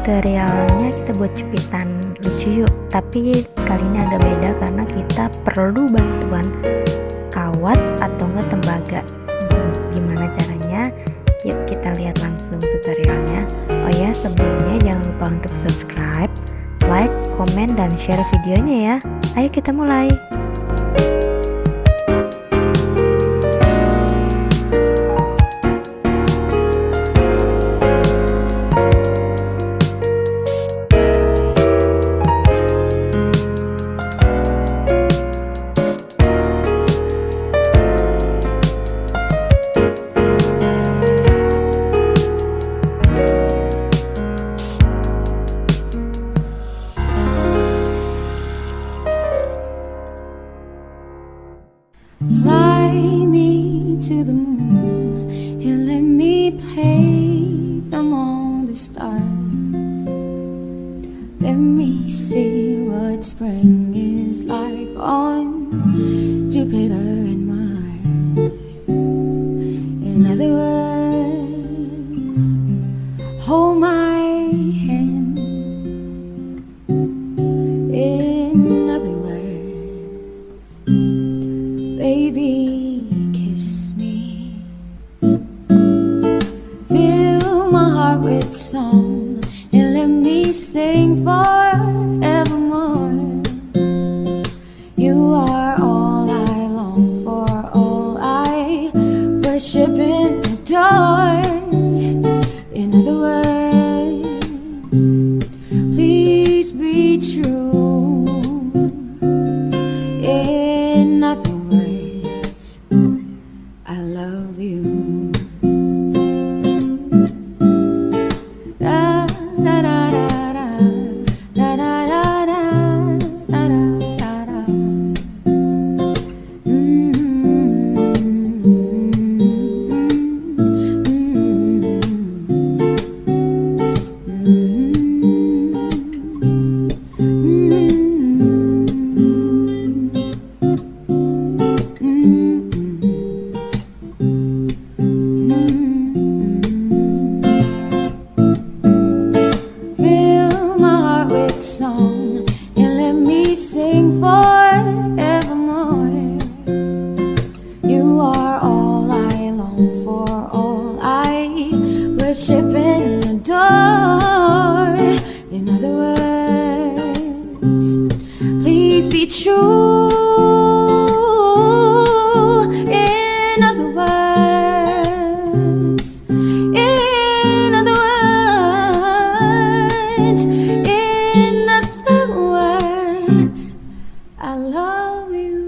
tutorialnya kita buat jepitan lucu yuk. Tapi kali ini agak beda karena kita perlu bantuan kawat atau enggak tembaga. Gimana caranya? Yuk kita lihat langsung tutorialnya. Oh ya, sebelumnya jangan lupa untuk subscribe, like, komen, dan share videonya ya. Ayo kita mulai. Fly me to the moon and let me play among the stars. Let me see what spring is like on Jupiter and Mars. In other words, hold my hand. In other words, baby, kiss me. Fill my heart with song and let me sing forevermore. You are all I long for, all I worship and adore. In other words, please be true. In other words, I love you. Da da da da da da da da da da da da. Fill my heart with song and let me sing forevermore. You are all I long for, all I worship and adore. In other words, please be true. In other words, in other words, in other words, I love you.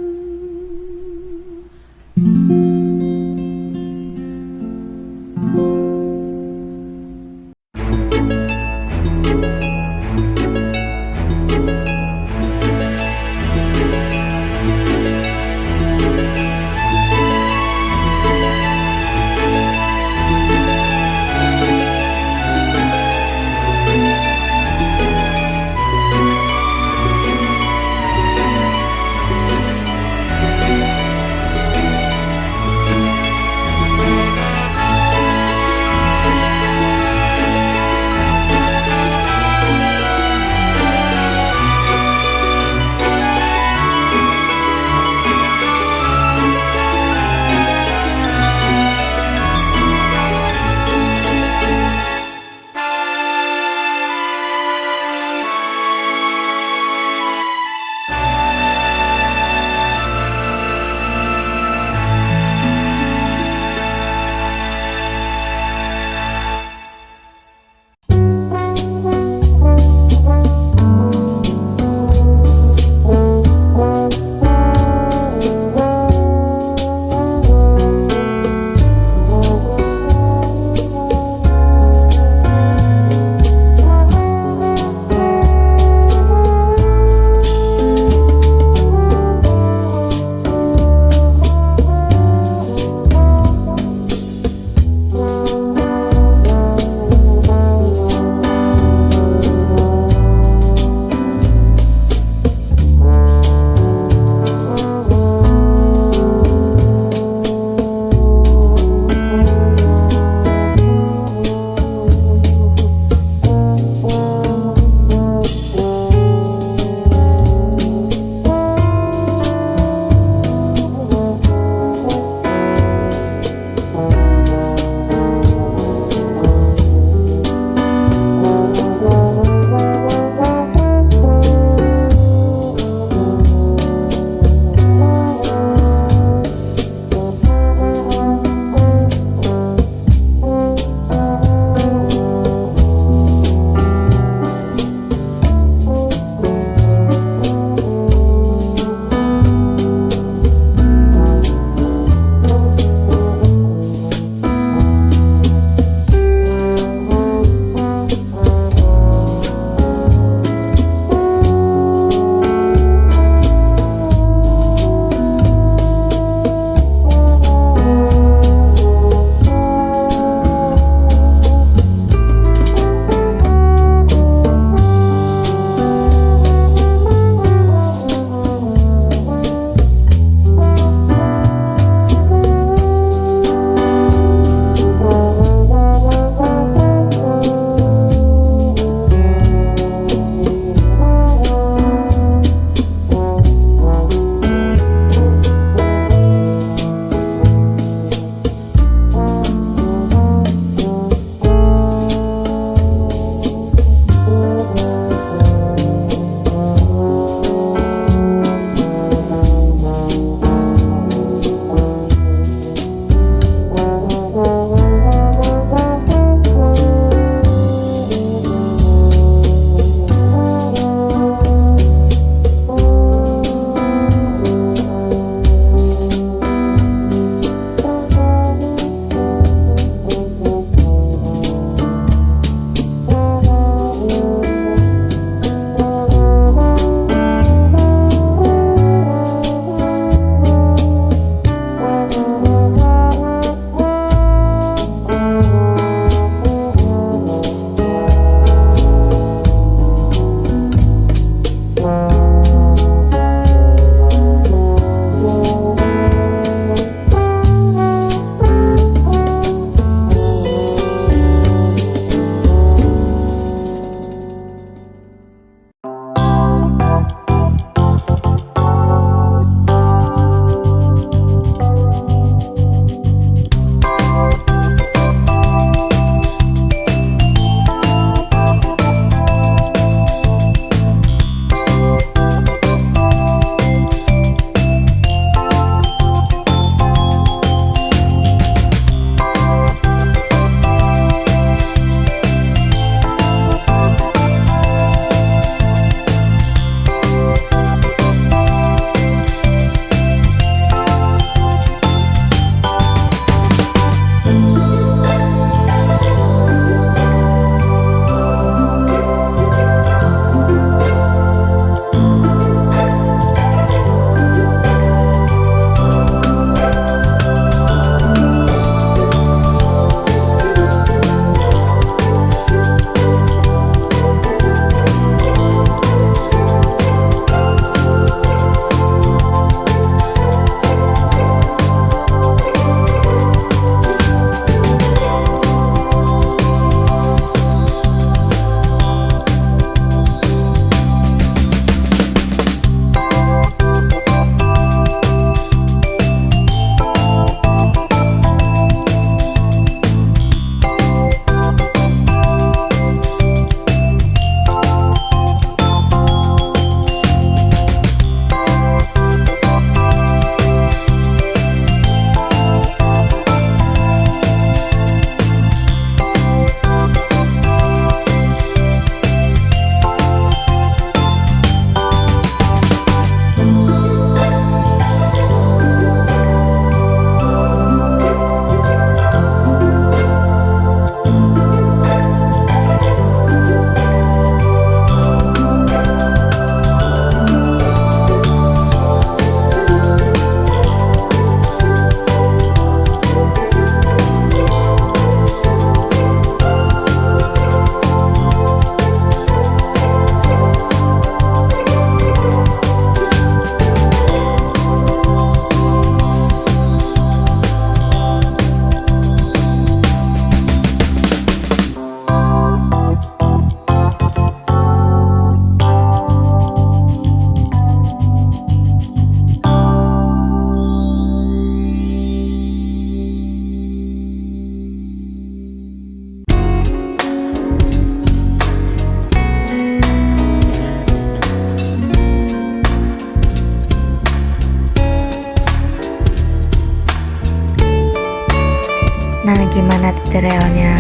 gimana tutorialnya.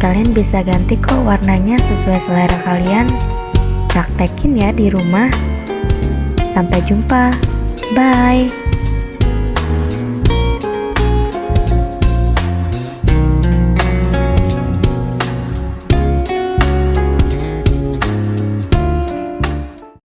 Kalian bisa ganti kok warnanya sesuai selera kalian. Praktekin ya di rumah. Sampai jumpa. Bye.